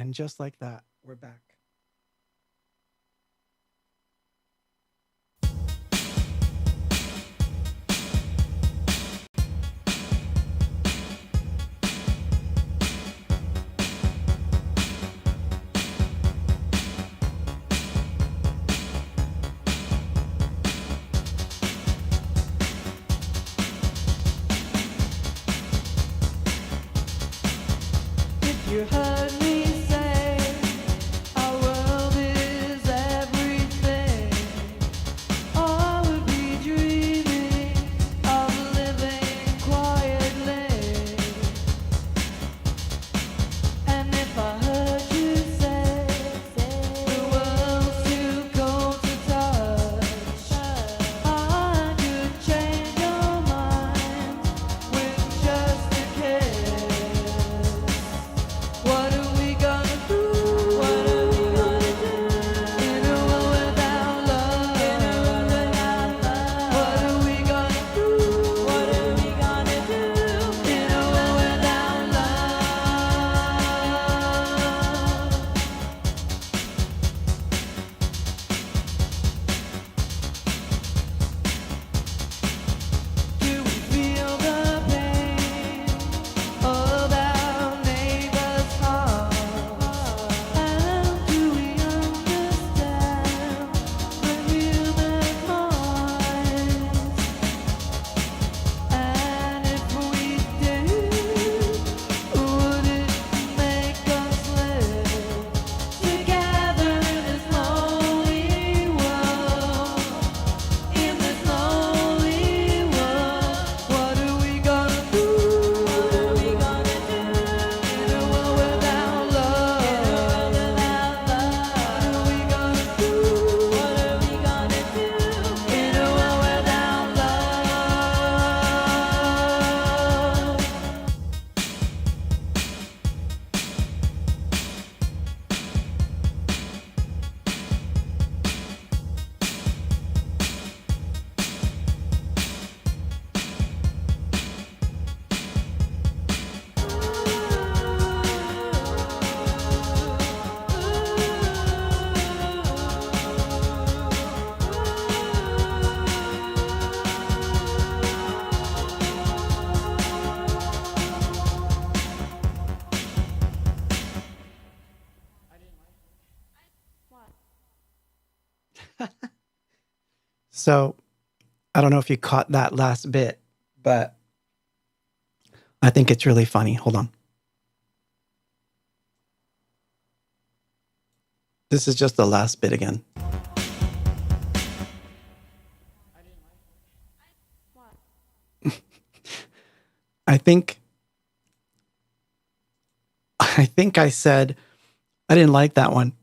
And just like that, we're back. If you heard me say our world is everything, I would be dreaming of living quietly. And if I heard you say the world's too cold to touch, I could change your mind with just a kiss. What are we gonna do? What are we gonna do? In a world without love. In a world without love. What are we gonna do? What are we gonna do? In a world without love. Do we feel the pain of our neighbor's heart? And do we understand the human mind? And if we did, would it make us live together in this lonely world? In this lonely world, what are we gonna do? What are we gonna do? In a world without love. In a world without love. What are we gonna do? What are we gonna do? In a world without So I don't know if you caught that last bit, but I think it's really funny. Hold on. This is just the last bit again. I think I said I didn't like that one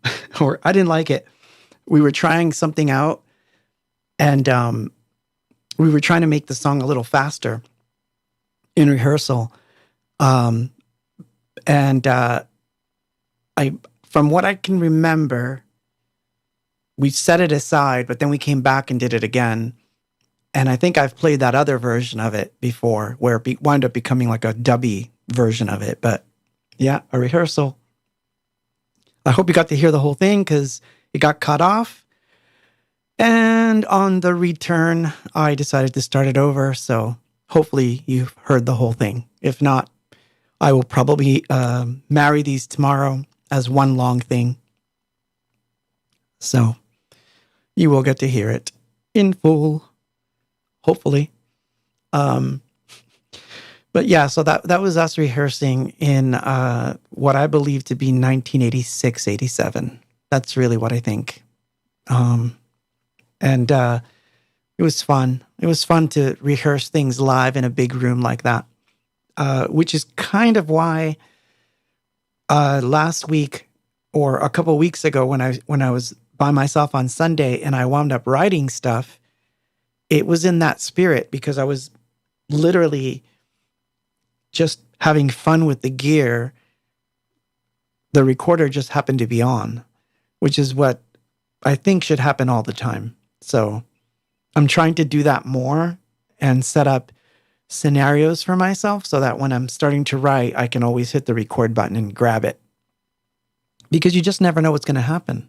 or I didn't like it. We were trying something out and we were trying to make the song a little faster in rehearsal. And I from what I can remember, we set it aside, but then we came back and did it again. And I think I've played that other version of it before where it wound up becoming like a dubby version of it. But yeah, a rehearsal. I hope you got to hear the whole thing because it got cut off. And on the return, I decided to start it over. So hopefully you've heard the whole thing. If not, I will probably marry these tomorrow as one long thing. So you will get to hear it in full. Hopefully. But yeah, so that was us rehearsing in what I believe to be 1986, 87. That's really what I think. And it was fun. It was fun to rehearse things live in a big room like that, which is kind of why last week or a couple of weeks ago when I was by myself on Sunday and I wound up writing stuff, it was in that spirit because I was literally just having fun with the gear. The recorder just happened to be on, which is what I think should happen all the time. So I'm trying to do that more and set up scenarios for myself so that when I'm starting to write, I can always hit the record button and grab it. because you just never know what's going to happen.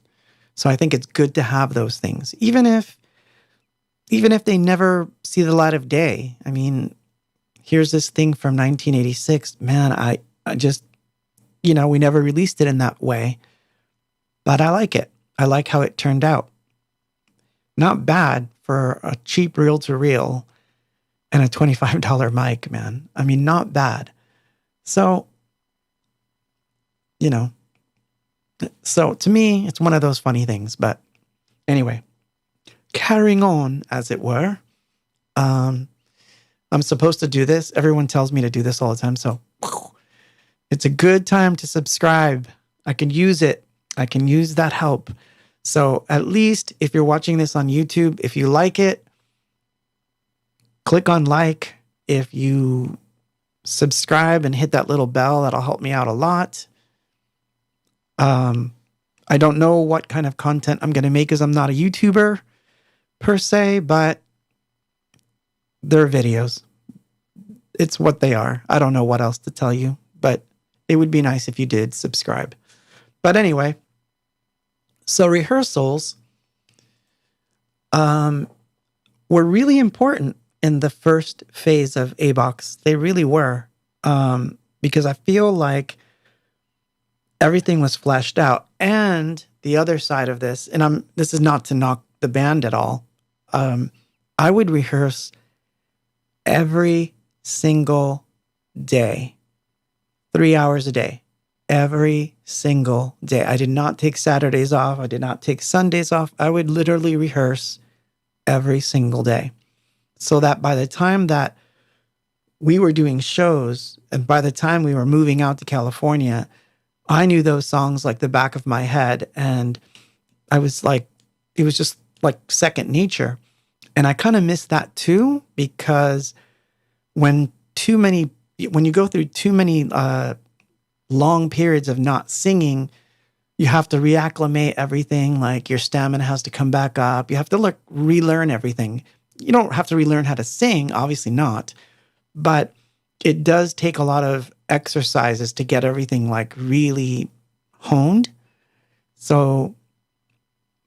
So I think it's good to have those things, even if they never see the light of day. I mean, here's this thing from 1986. Man, I just, we never released it in that way, but I like it. I like how it turned out. Not bad for a cheap reel-to-reel and a $25 mic, man. I mean, not bad. So, so to me, it's one of those funny things. But anyway, carrying on, as it were. I'm supposed to do this. Everyone tells me to do this all the time. So it's a good time to subscribe. I can use it. I can use that help. So at least if you're watching this on YouTube, if you like it, click on like. If you subscribe and hit that little bell, that'll help me out a lot. I don't know what kind of content I'm going to make because I'm not a YouTuber per se, but they're videos. It's what they are. I don't know what else to tell you, but it would be nice if you did subscribe. But anyway, so rehearsals were really important in the first phase of ABOX. They really were, because I feel like everything was fleshed out. And the other side of this, and this is not to knock the band at all, I would rehearse every single day, 3 hours a day, every single day. I did not take Saturdays off. I did not take Sundays off. I would literally rehearse every single day, so that by the time that we were doing shows and by the time we were moving out to California, I knew those songs like the back of my head. And I was like, it was just like second nature. And I kind of missed that too, because when you go through too many long periods of not singing, you have to reacclimate everything. Like your stamina has to come back up. You have to relearn everything. You don't have to relearn how to sing, obviously not, but it does take a lot of exercises to get everything like really honed. So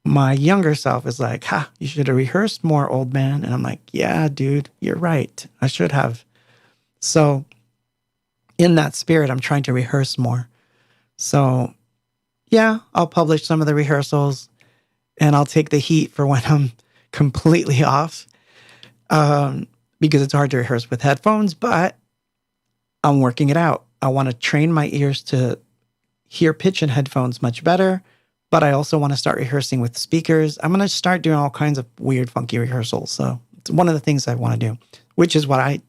my younger self is like, you should have rehearsed more, old man. And I'm like, yeah, dude, you're right. I should have. So in that spirit, I'm trying to rehearse more. So yeah, I'll publish some of the rehearsals and I'll take the heat for when I'm completely off, because it's hard to rehearse with headphones, but I'm working it out. I want to train my ears to hear pitch in headphones much better, but I also want to start rehearsing with speakers. I'm going to start doing all kinds of weird, funky rehearsals. So it's one of the things I want to do, which is what I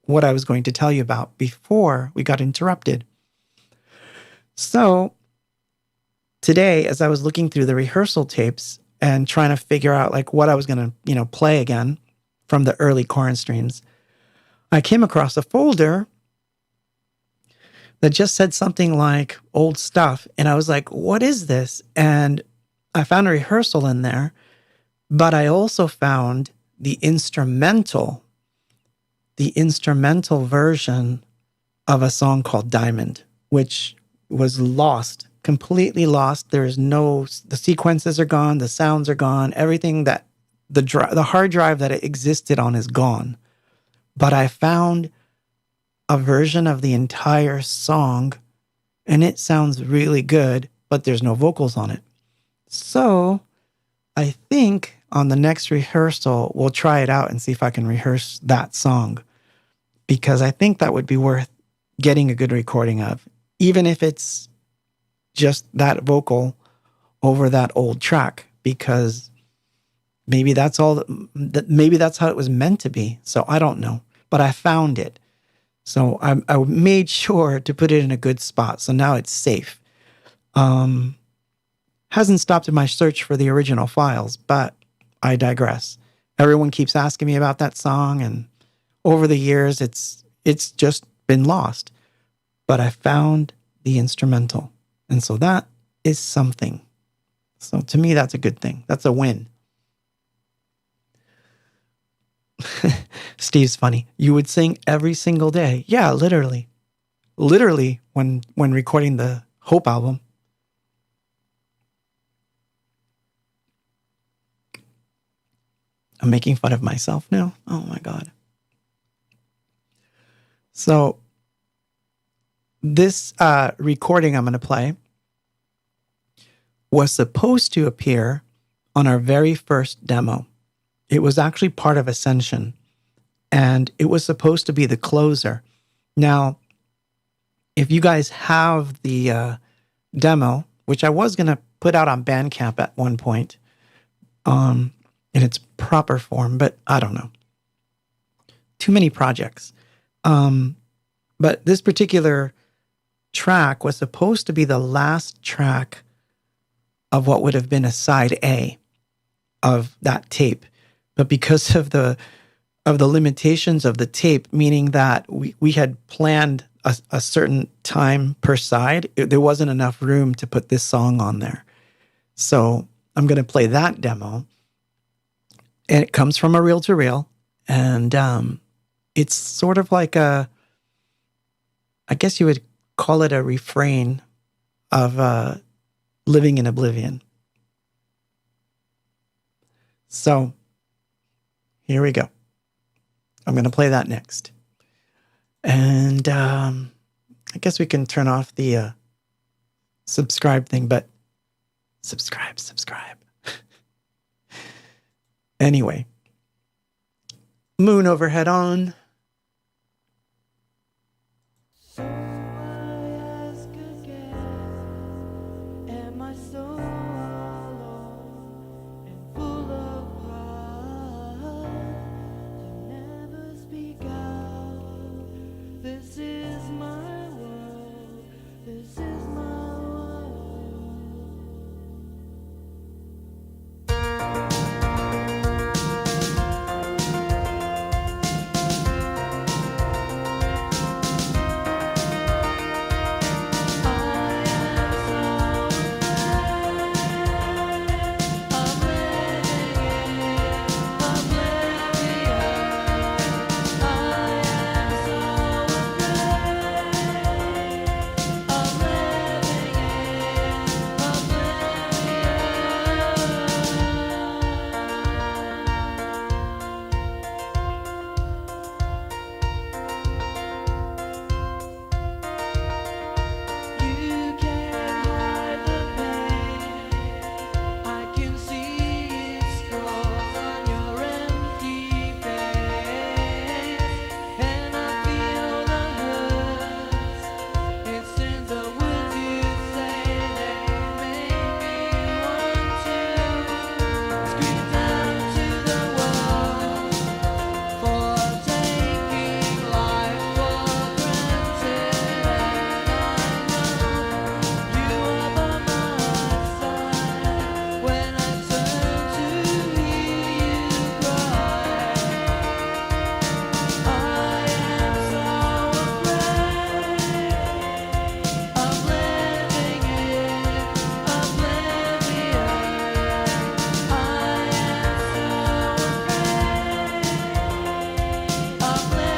was going to tell you about before we got interrupted. So today, as I was looking through the rehearsal tapes and trying to figure out like what I was going to, play again from the early Corin streams, I came across a folder that just said something like old stuff. And I was like, what is this? And I found a rehearsal in there, but I also found the instrumental version of a song called Diamond, which was lost, completely lost. The sequences are gone, the sounds are gone, everything that the hard drive that it existed on is gone. But I found a version of the entire song, and it sounds really good, but there's no vocals on it. So I think on the next rehearsal, we'll try it out and see if I can rehearse that song, because I think that would be worth getting a good recording of, even if it's just that vocal over that old track, because maybe that's all maybe that's how it was meant to be. So I don't know, but I found it. So I made sure to put it in a good spot. So now it's safe. Hasn't stopped in my search for the original files, but I digress. Everyone keeps asking me about that song, and over the years, it's just been lost. But I found the instrumental. And so that is something. So to me, that's a good thing. That's a win. Steve's funny. You would sing every single day. Yeah, literally. Literally when recording the Hope album. I'm making fun of myself now. Oh my God. So this recording I'm going to play was supposed to appear on our very first demo. It was actually part of Ascension, and it was supposed to be the closer. Now, if you guys have the demo, which I was going to put out on Bandcamp at one point, in its proper form, but I don't know. Too many projects. But this particular track was supposed to be the last track of what would have been a side A of that tape. But because of the limitations of the tape, meaning that we had planned a certain time per side, there wasn't enough room to put this song on there. So I'm going to play that demo. And it comes from a reel-to-reel. And it's sort of like I guess you would call it a refrain of Living in Oblivion. So here we go. I'm going to play that next. And I guess we can turn off the subscribe thing, but subscribe. Anyway, Moon Overhead on. So I ask again, am I so alone and full of pride to never speak out? This is my world, this is my world. You can't hide the pain. I can see it scrawled on your empty face, and I feel the hurts. It's in the words you say that make me want to scream down to the world for taking life for granted. You are by my side when I turn to hear you cry. I am so afraid of living in oblivion. I am so afraid of living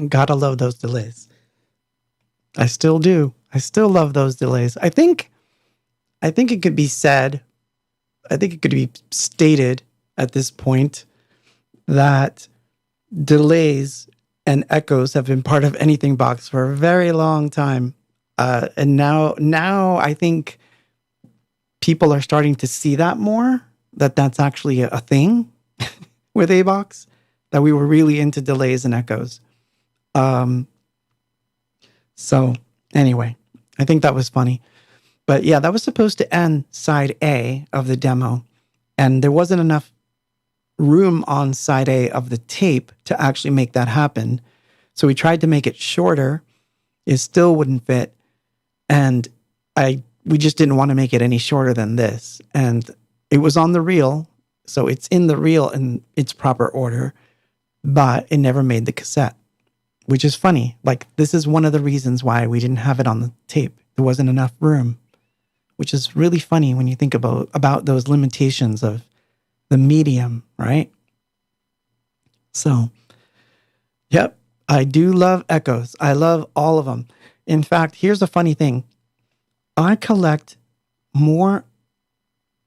Gotta love those delays. I still do. I still love those delays. I think it could be said, I think it could be stated at this point that delays and echoes have been part of Anything Box for a very long time. And now I think people are starting to see that more, that's actually a thing with A-Box, that we were really into delays and echoes. So anyway, I think that was funny. But yeah, that was supposed to end side A of the demo. And there wasn't enough room on side A of the tape to actually make that happen. So we tried to make it shorter. It still wouldn't fit. And we just didn't want to make it any shorter than this. And it was on the reel. So it's in the reel in its proper order, but it never made the cassette, which is funny. Like, this is one of the reasons why we didn't have it on the tape. There wasn't enough room, which is really funny when you think about those limitations of the medium, right? So, yep, I do love echoes. I love all of them. In fact, here's a funny thing. I collect more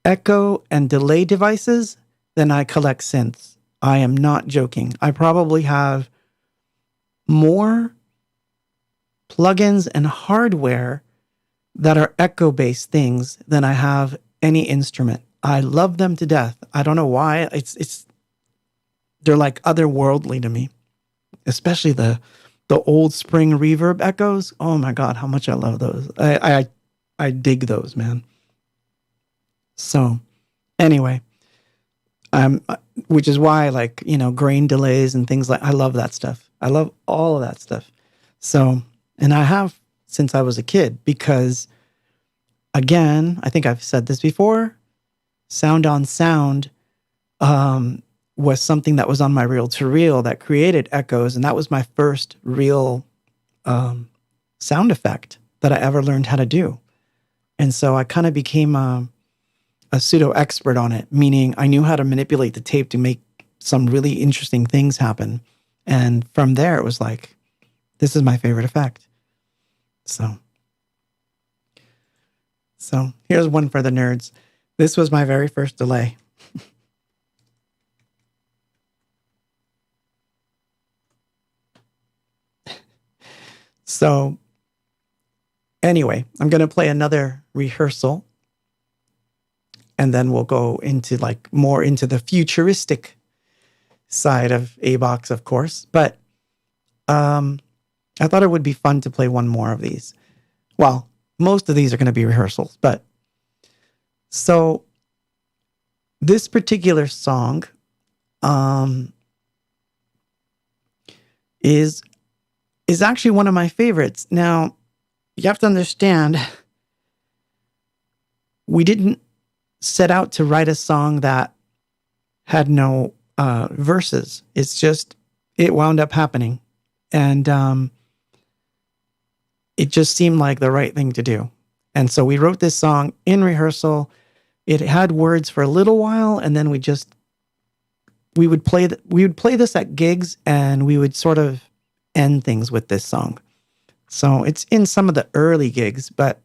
echo and delay devices than I collect synths. I am not joking. I probably have more plugins and hardware that are echo-based things than I have any instrument. I love them to death. I don't know why. They're like otherworldly to me, especially the old Spring Reverb echoes. Oh my God, how much I love those. I dig those, man. So anyway, which is why, like, grain delays and things I love that stuff. I love all of that stuff. So, and I have since I was a kid, because again, I think I've said this before, Sound on Sound was something that was on my reel-to-reel that created echoes, and that was my first real sound effect that I ever learned how to do. And so I kind of became a pseudo expert on it, meaning I knew how to manipulate the tape to make some really interesting things happen. And from there, it was like, this is my favorite effect. So here's one for the nerds. This was my very first delay. So anyway, I'm going to play another rehearsal, and then we'll go into more into the futuristic side of ABOX, of course. But I thought it would be fun to play one more of these. Well, most of these are going to be rehearsals, but so this particular song is actually one of my favorites. Now, you have to understand, we didn't set out to write a song that had no verses. It's just, it wound up happening. And it just seemed like the right thing to do. And so we wrote this song in rehearsal. It had words for a little while, and then we would play this at gigs, and we would sort of end things with this song. So it's in some of the early gigs, but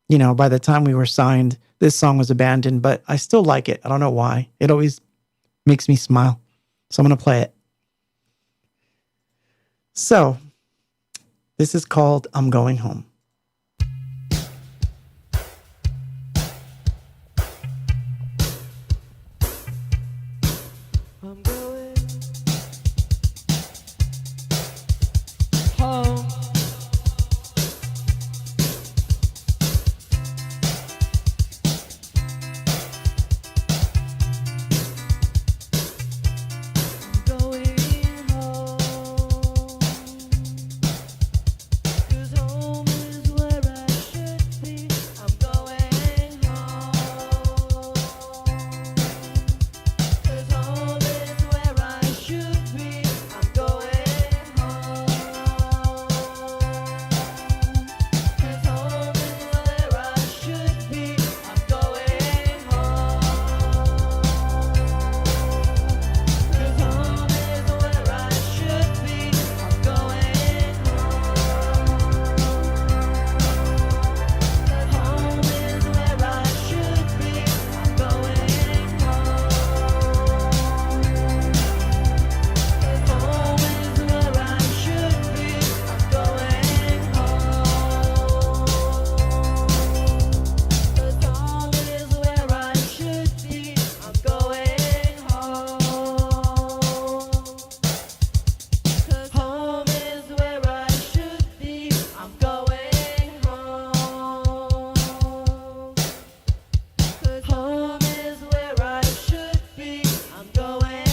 by the time we were signed, this song was abandoned, but I still like it. I don't know why. It always makes me smile. So I'm going to play it. So this is called I'm Going Home. I'm going home. I'm going home. 'Cause home is where I should be. I'm going home. 'Cause home is where I should be. I'm going home. 'Cause home is where I should be. I'm going home. 'Cause home is where I should be. I'm going home. 'Cause home is where I should be. I'm going home. 'Cause home is where I should be. I'm going home. 'Cause home is where I should be. I'm going home. 'Cause home is where I should be. I'm going home. 'Cause home is where I should be. I'm going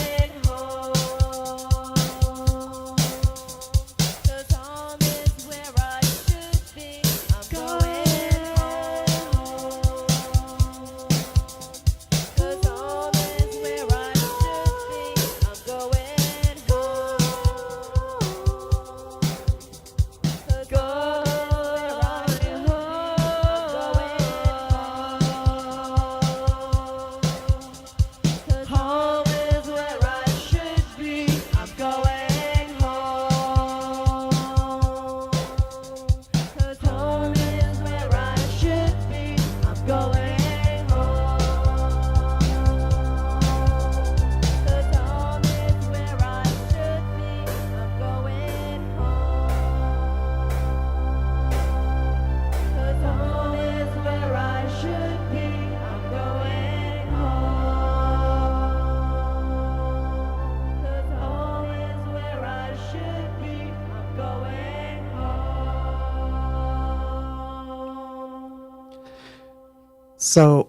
So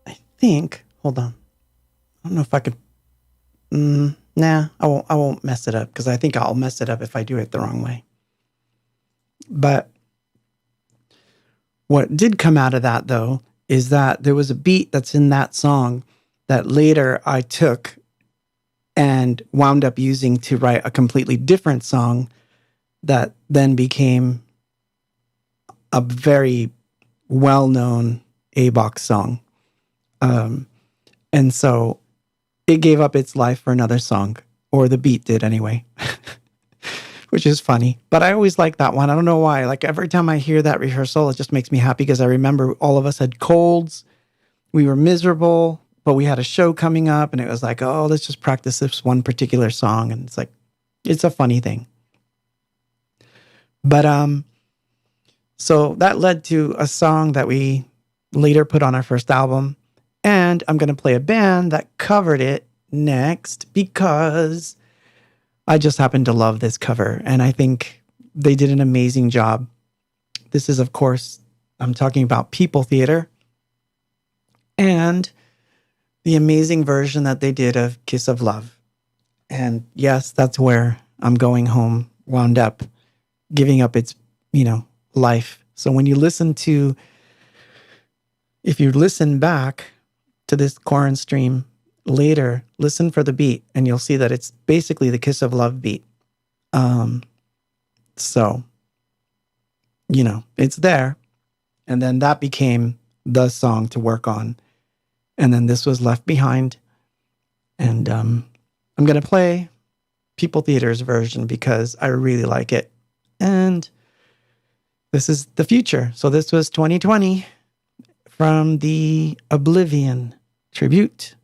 I think, hold on. I don't know if I could. Nah, I won't. I won't mess it up because I think I'll mess it up if I do it the wrong way. But what did come out of that, though, is that there was a beat that's in that song that later I took and wound up using to write a completely different song that then became a very well-known A-Box song. And so it gave up its life for another song, or the beat did anyway, which is funny. But I always like that one. I don't know why. Like every time I hear that rehearsal, it just makes me happy because I remember all of us had colds. We were miserable, but we had a show coming up and it was like, oh, let's just practice this one particular song. And it's like, it's a funny thing. But so that led to a song that we later put on our first album. And I'm going to play a band that covered it next because I just happen to love this cover. And I think they did an amazing job. This is, of course, I'm talking about People Theater and the amazing version that they did of Kiss of Love. And yes, that's where I'm going home, wound up giving up its, life. So when you if you listen back to this Quarren stream later, listen for the beat and you'll see that it's basically the Kiss of Love beat. So, it's there. And then that became the song to work on. And then this was left behind. And I'm going to play People Theater's version because I really like it. And this is the future. So this was 2020 from the Oblivion tribute.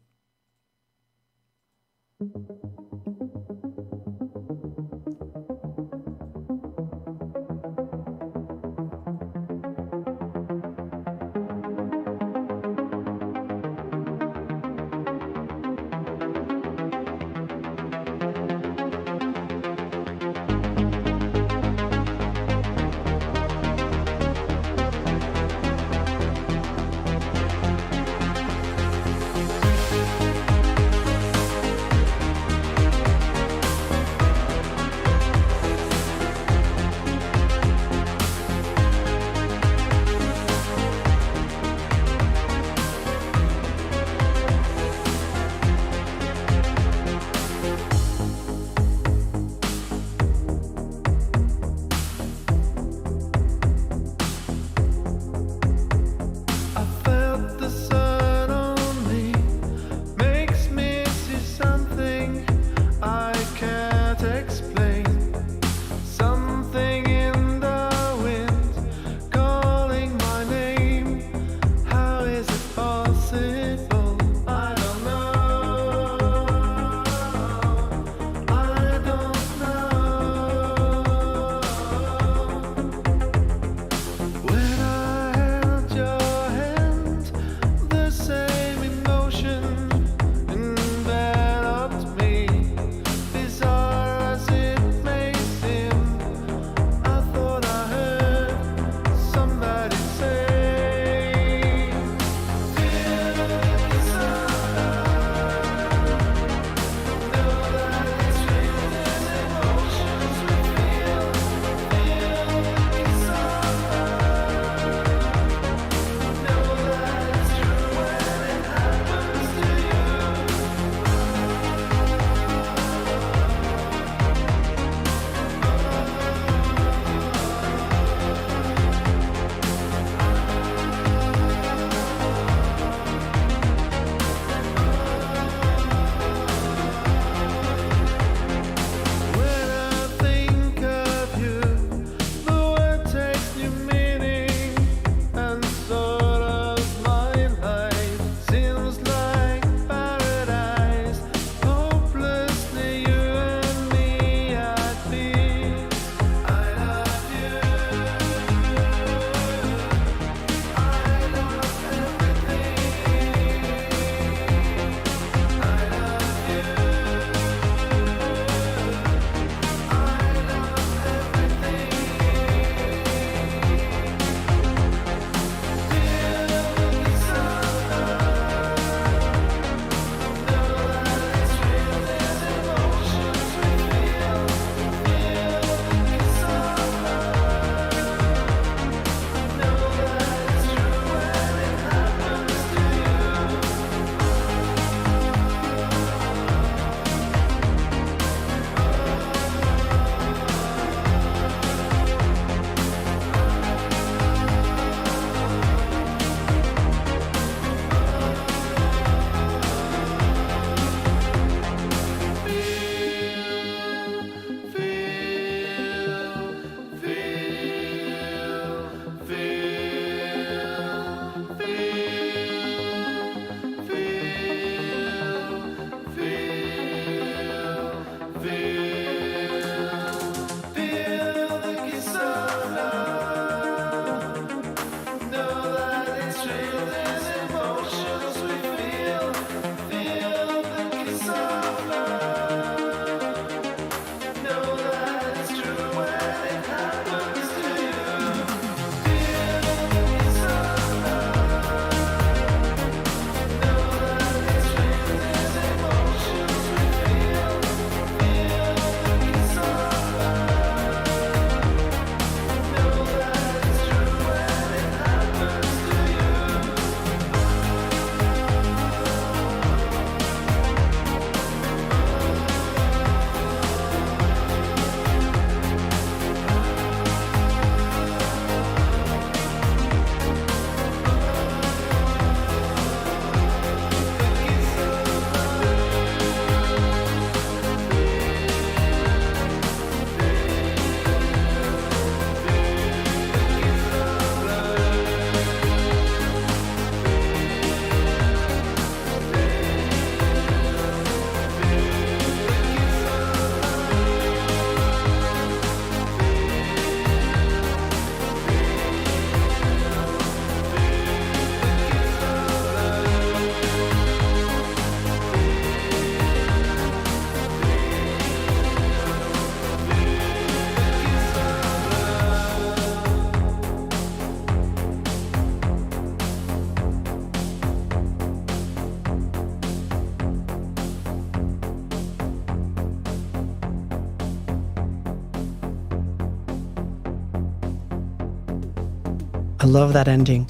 love that ending.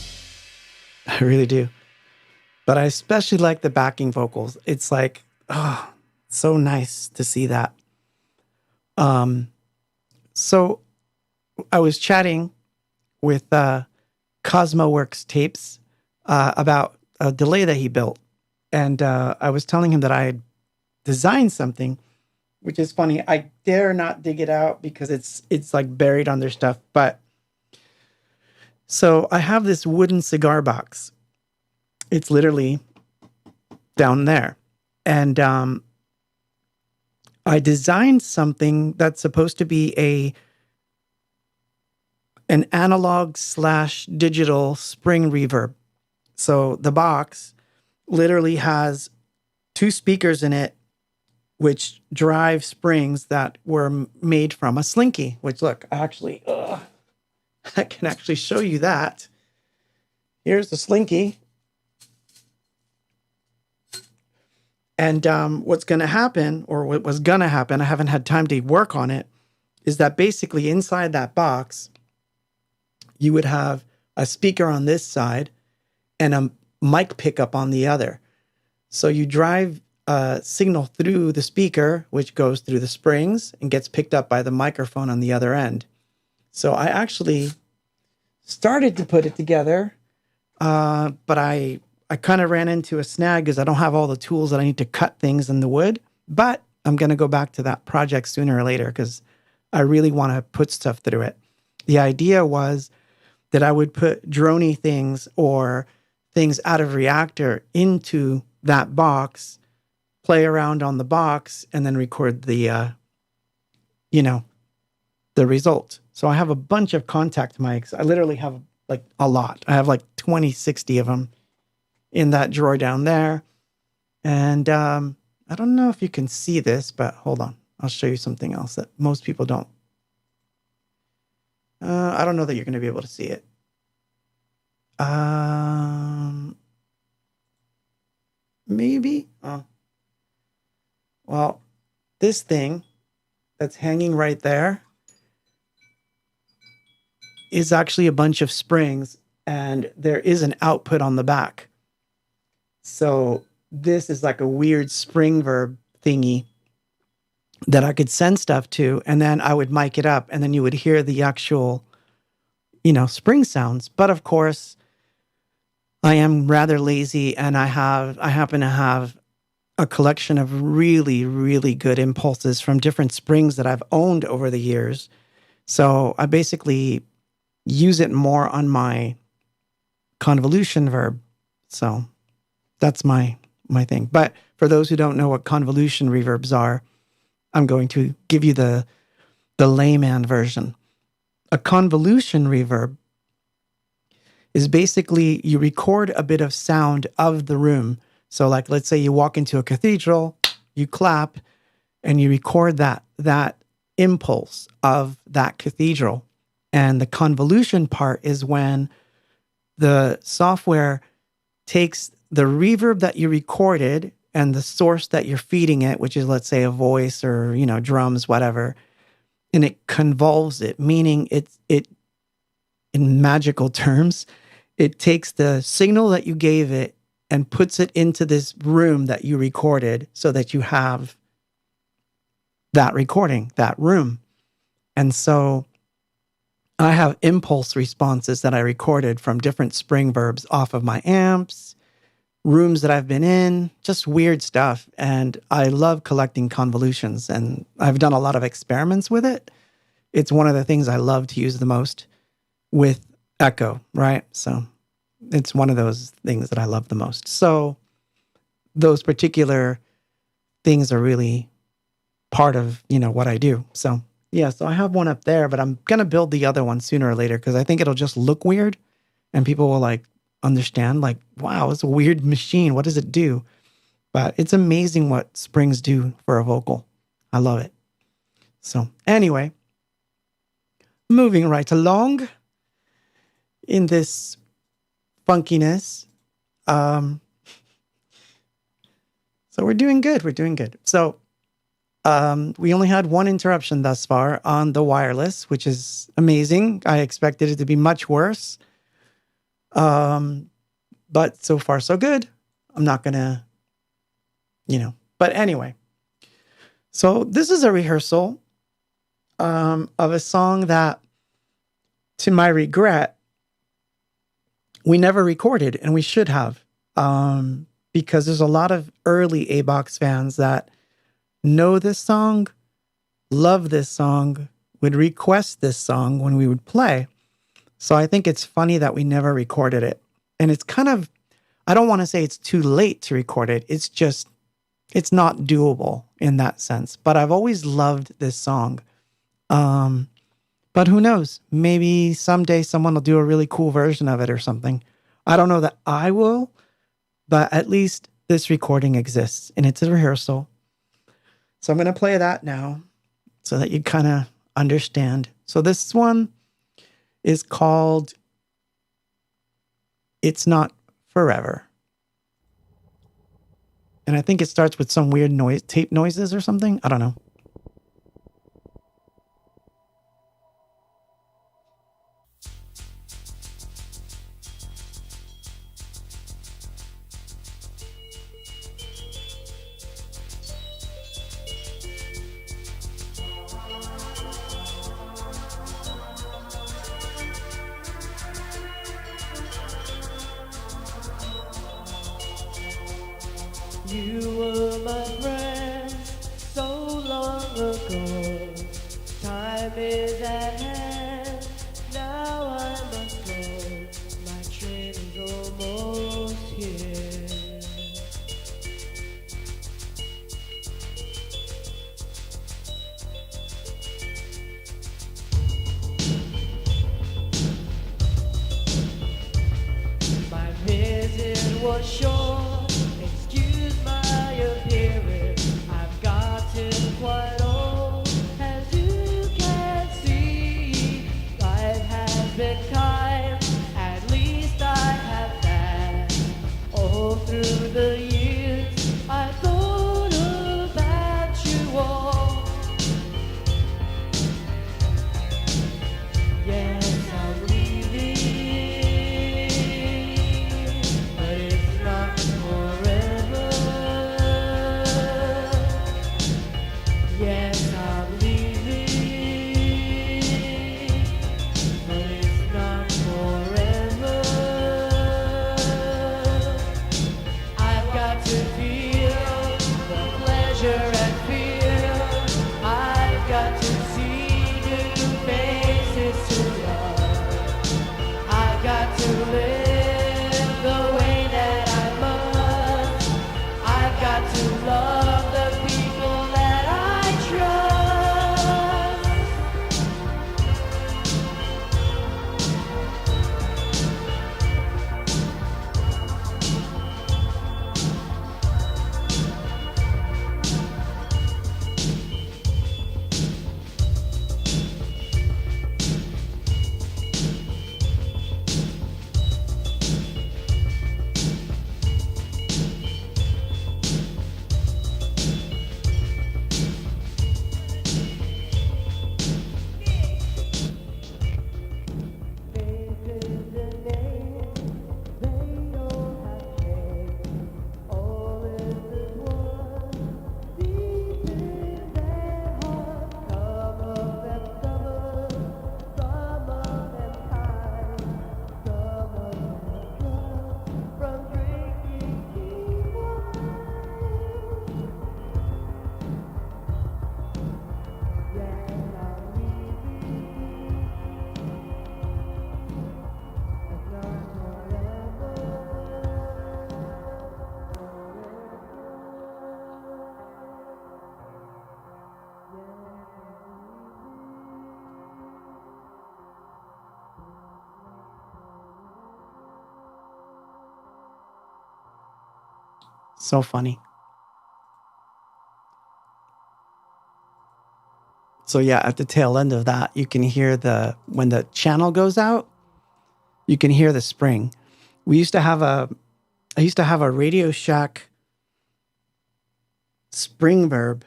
I really do. But I especially like the backing vocals. It's like, oh, so nice to see that. Um, so I was chatting with CosmoWorks Tapes about a delay that he built. And I was telling him that I had designed something, which is funny. I dare not dig it out because it's like buried under stuff. But so I have this wooden cigar box. It's literally down there. And I designed something that's supposed to be an analog / digital spring reverb. So the box literally has 2 speakers in it, which drive springs that were made from a Slinky, which look, actually, I can actually show you that. Here's the Slinky. And what's going to happen, or what was going to happen, I haven't had time to work on it, is that basically inside that box, you would have a speaker on this side and a mic pickup on the other. So you drive a signal through the speaker, which goes through the springs and gets picked up by the microphone on the other end. So I actually started to put it together, but I kind of ran into a snag because I don't have all the tools that I need to cut things in the wood. But I'm going to go back to that project sooner or later because I really want to put stuff through it. The idea was that I would put droney things or things out of Reaktor into that box, play around on the box, and then record the, the result. So I have a bunch of contact mics. I literally have like a lot. I have like 20, 60 of them in that drawer down there. And I don't know if you can see this, but hold on. I'll show you something else that most people don't. I don't know that you're going to be able to see it. Maybe. Oh. Well, this thing that's hanging right there is actually a bunch of springs, and there is an output on the back. So this is like a weird spring verb thingy that I could send stuff to, and then I would mic it up, and then you would hear the actual, spring sounds. But of course, I am rather lazy, and I happen to have a collection of really, really good impulses from different springs that I've owned over the years. So I basically use it more on my convolution verb. So that's my thing. But for those who don't know what convolution reverbs are, I'm going to give you the layman version. A convolution reverb is basically you record a bit of sound of the room. So like, let's say you walk into a cathedral, you clap, and you record that impulse of that cathedral. And the convolution part is when the software takes the reverb that you recorded and the source that you're feeding it, which is, let's say, a voice or, drums, whatever, and it convolves it, meaning it in magical terms, it takes the signal that you gave it and puts it into this room that you recorded so that you have that recording, that room. And so I have impulse responses that I recorded from different spring verbs off of my amps, rooms that I've been in, just weird stuff. And I love collecting convolutions, and I've done a lot of experiments with it. It's one of the things I love to use the most with Echo, right? So it's one of those things that I love the most. So those particular things are really part of, what I do. So yeah, so I have one up there, but I'm going to build the other one sooner or later because I think it'll just look weird and people will understand wow, it's a weird machine. What does it do? But it's amazing what springs do for a vocal. I love it. So anyway, moving right along in this funkiness. So we're doing good. We're doing good. So we only had one interruption thus far on the wireless, which is amazing. I expected it to be much worse. But so far, so good. I'm not going to, but anyway. So this is a rehearsal of a song that, to my regret, we never recorded and we should have. Because there's a lot of early ABOX fans that know this song, love this song, would request this song when we would play. So I think it's funny that we never recorded it. And it's kind of, I don't want to say it's too late to record it. It's just, it's not doable in that sense. But I've always loved this song. But who knows? Maybe someday someone will do a really cool version of it or something. I don't know that I will, but at least this recording exists and it's a rehearsal. So I'm going to play that now so that you kind of understand. So this one is called It's Not Forever. And I think it starts with some weird noise, tape noises or something. I don't know. You were my friend so long ago. Time is at hand. Now I must go. My train is almost here. My visit was short. Excuse my appearance. I've gotten quite old. As you can see, life has been kind. At least I have that. All through the years, I thought about you all. Yes, I'm leaving, but it's not forever. Yes, I'm leaving, but it's not forever. I've got to feel the pleasure and fear. I've got to see new faces to love. I've got to live the way that I must. I've got to love the people that I trust. Faith is the name, they don't have shame. All is as one, deep in their hearts. Some of them stubborn, some of them kind, some of them drunk from drinking cheap wine. Yes, I'm leaving. It's not forever. So funny. So yeah, at the tail end of that, you can hear when the channel goes out, you can hear the spring. I used to have a Radio Shack spring verb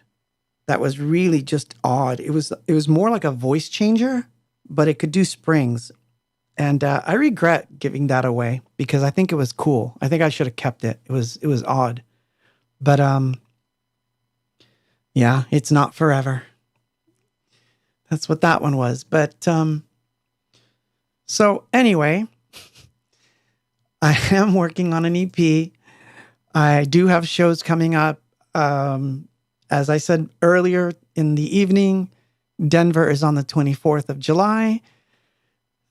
that was really just odd. It was more like a voice changer, but it could do springs. And I regret giving that away because I think it was cool. I think I should have kept it. It was odd. But yeah, it's not forever. That's what that one was. But so anyway, I am working on an EP. I do have shows coming up. As I said earlier in the evening, Denver is on the 24th of July.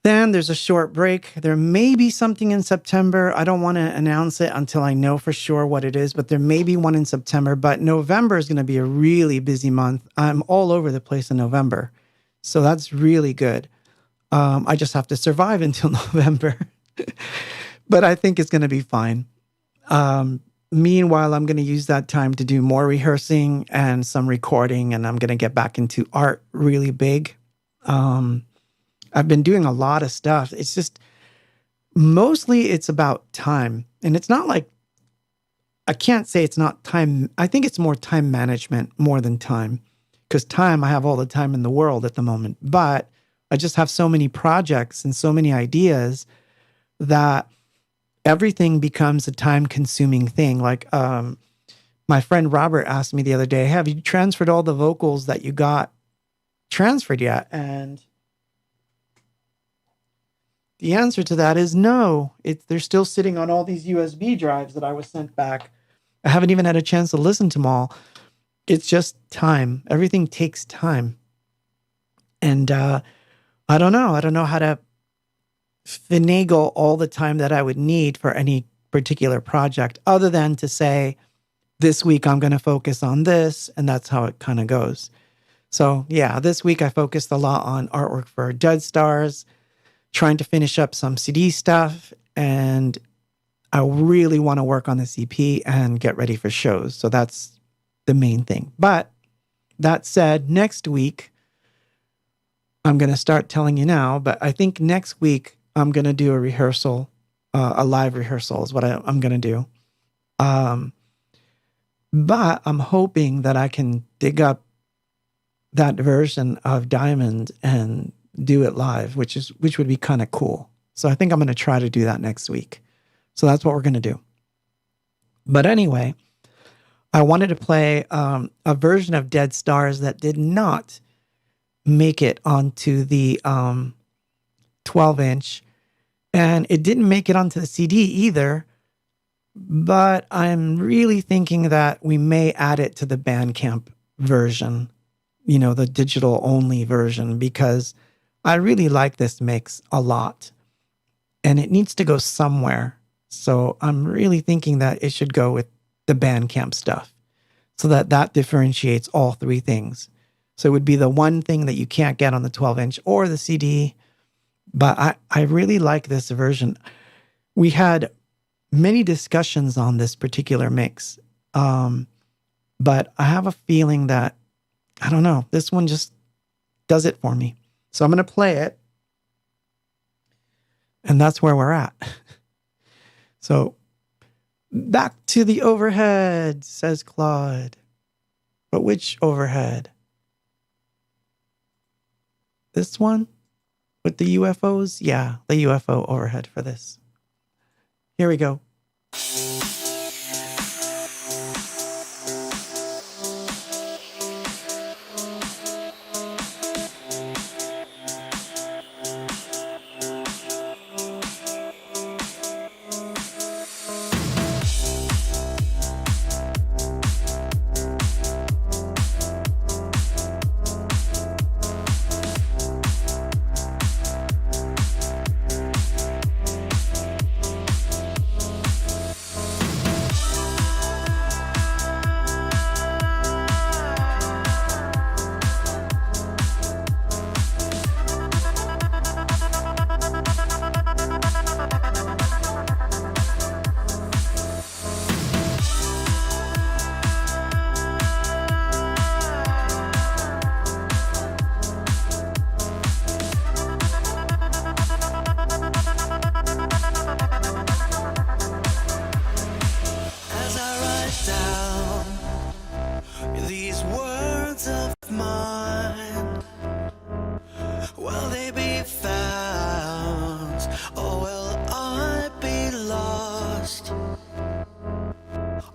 Then there's a short break. There may be something in September. I don't want to announce it until I know for sure what it is, but there may be one in September. But November is going to be a really busy month. I'm all over the place in November. So that's really good. I just have to survive until November. But I think it's going to be fine. Meanwhile, I'm going to use that time to do more rehearsing and some recording, and I'm going to get back into art really big. I've been doing a lot of stuff. It's just mostly it's about time. And it's not like, I can't say it's not time. I think it's more time management more than time. Because time, I have all the time in the world at the moment. But I just have so many projects and so many ideas that everything becomes a time-consuming thing. Like my friend Robert asked me the other day, have you transferred all the vocals that you got transferred yet? And the answer to that is no. They're still sitting on all these USB drives that I was sent back. I haven't even had a chance to listen to them all. It's just time. Everything takes time. And I don't know. I don't know how to finagle all the time that I would need for any particular project other than to say, this week I'm going to focus on this. And that's how it kind of goes. So yeah, this week I focused a lot on artwork for Dead Stars, trying to finish up some CD stuff, and I really want to work on this EP and get ready for shows. So that's the main thing. But that said, next week, I'm going to start telling you now, but I think next week I'm going to do a rehearsal, a live rehearsal is what I'm going to do. But I'm hoping that I can dig up that version of Diamond and do it live, which would be kind of cool. So I think I'm going to try to do that next week. So that's what we're going to do. But anyway, I wanted to play a version of Dead Stars that did not make it onto the 12-inch, and it didn't make it onto the CD either. But I'm really thinking that we may add it to the Bandcamp version, the digital only version, because I really like this mix a lot and it needs to go somewhere. So I'm really thinking that it should go with the Bandcamp stuff so that differentiates all three things. So it would be the one thing that you can't get on the 12-inch or the CD. But I really like this version. We had many discussions on this particular mix. But I have a feeling that, I don't know, this one just does it for me. So I'm going to play it. And that's where we're at. So back to the overhead, says Claude. But which overhead? This one? With the UFOs? Yeah, the UFO overhead for this. Here we go.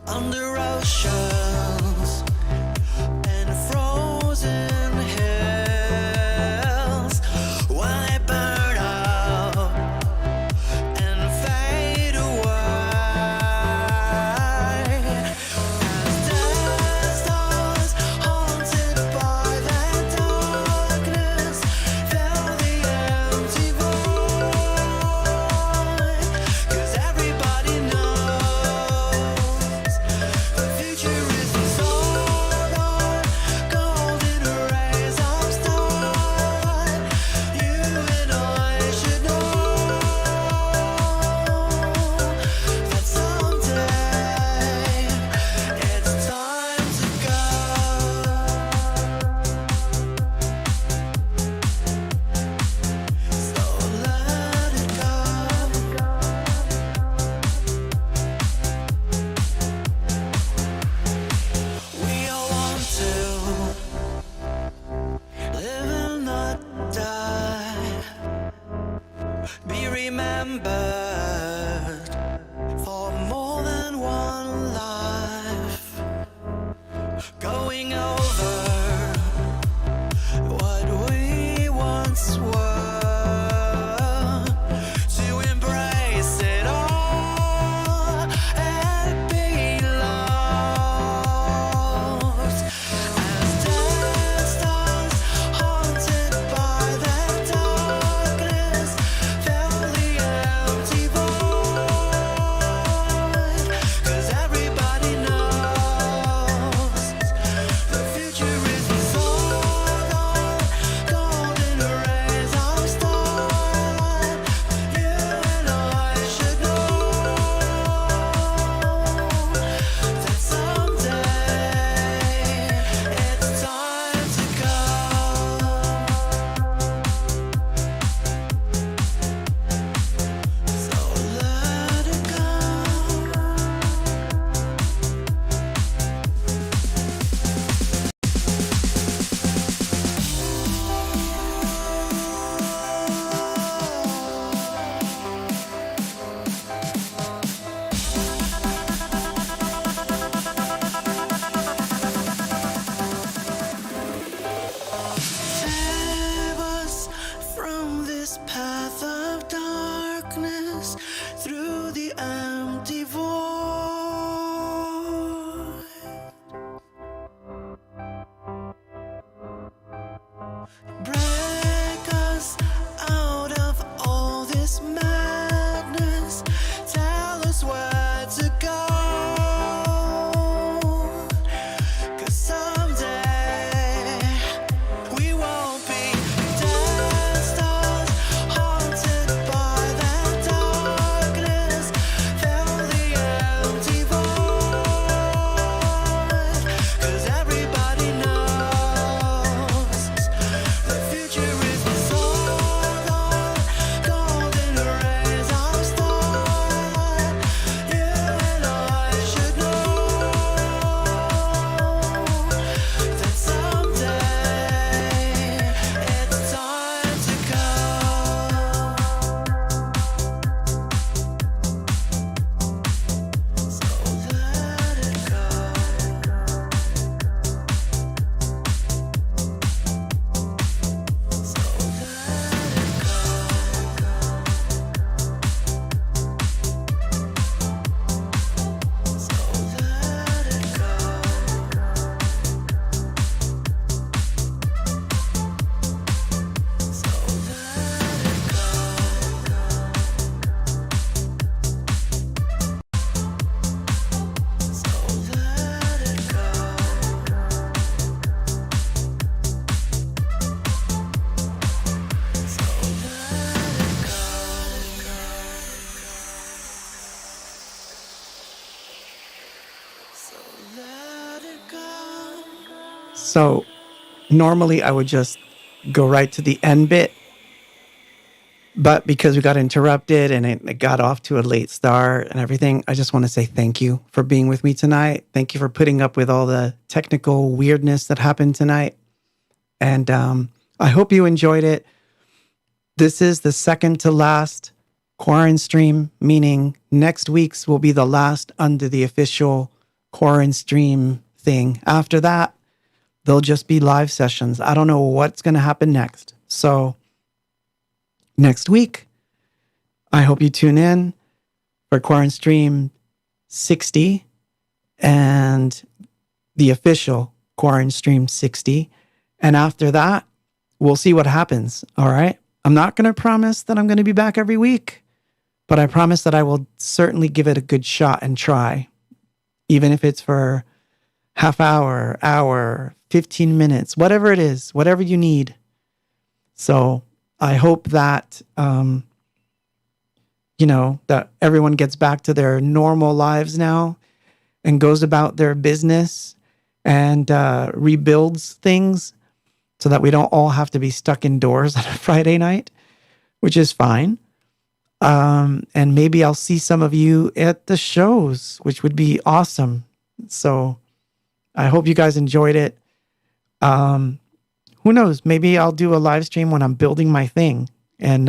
under oceans and frozen hills, when they burn out and fade away, as dead stars haunted by their darkness fill the empty void. 'Cause everybody knows the future isn't sold on golden rays of starlight. You and I should know that someday it's time to go. So let it go. We all want to live and not die, be remembered for more than one life, going over what we once were, to embrace it all and be lost, as dead stars haunted by their darkness fill the empty void. 'Cause everybody knows the future isn't sold on golden rays of starlight. You and I should know that someday it's time to go. So let it go. Save us from this path of darkness through the empty void. Break us out of all this madness. Tell us where to go. 'Cause someday we won't be dead stars haunted by their darkness fill the empty void. 'Cause everybody knows the future isn't sold on golden rays of starlight. You and I should know that someday it's time to go. So let it go. So let it go. So let it go. So let it go. So let it go. So let it go. So normally I would just go right to the end bit, but because we got interrupted and it got off to a late start and everything, I just want to say thank you for being with me tonight. Thank you for putting up with all the technical weirdness that happened tonight. And I hope you enjoyed it. This is the second to last Quarren stream, meaning next week's will be the last under the official Quarren stream thing. After that, they'll just be live sessions. I don't know what's going to happen next. So next week, I hope you tune in for Quarren Stream 60 and the official Quarren Stream 60. And after that, we'll see what happens. All right. I'm not going to promise that I'm going to be back every week, but I promise that I will certainly give it a good shot and try, even if it's for half hour, 15 minutes, whatever it is, whatever you need. So I hope that, that everyone gets back to their normal lives now and goes about their business and rebuilds things so that we don't all have to be stuck indoors on a Friday night, which is fine. And maybe I'll see some of you at the shows, which would be awesome. So I hope you guys enjoyed it. Who knows? Maybe I'll do a live stream when I'm building my thing. And,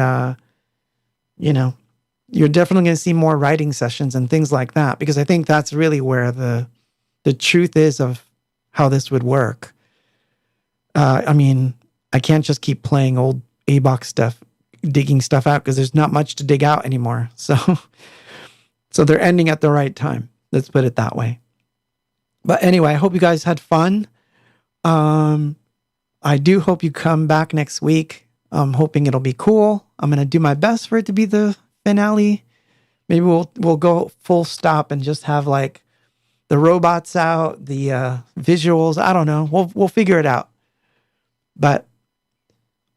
you're definitely going to see more writing sessions and things like that, because I think that's really where the truth is of how this would work. I can't just keep playing old A-Box stuff, digging stuff out, because there's not much to dig out anymore. So they're ending at the right time. Let's put it that way. But anyway, I hope you guys had fun. I do hope you come back next week. I'm hoping it'll be cool. I'm going to do my best for it to be the finale. Maybe we'll go full stop and just have like the robots out, the visuals. I don't know. We'll figure it out. But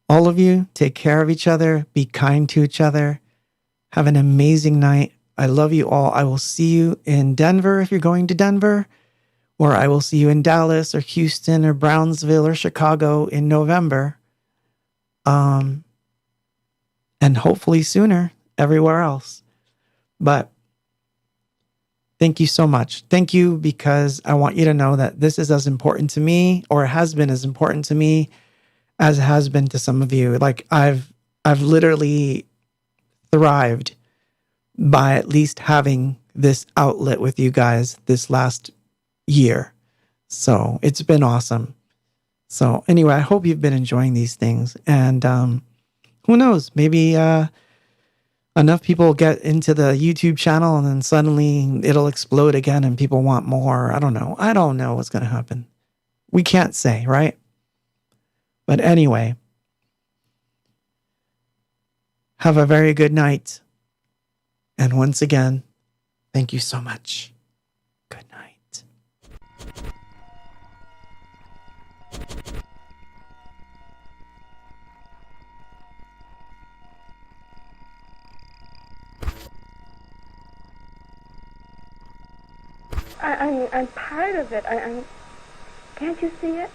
all of you, take care of each other. Be kind to each other. Have an amazing night. I love you all. I will see you in Denver if you're going to Denver, or I will see you in Dallas or Houston or Brownsville or Chicago in November. And hopefully sooner everywhere else. But thank you so much. Thank you, because I want you to know that this is as important to me, or has been as important to me as it has been to some of you. Like I've literally thrived by at least having this outlet with you guys this last year. So it's been awesome. So anyway, I hope you've been enjoying these things. And who knows, maybe enough people get into the YouTube channel and then suddenly it'll explode again and people want more. I don't know. I don't know what's going to happen. We can't say, right? But anyway, have a very good night. And once again, thank you so much. Good night. I'm part of it. Can't you see it?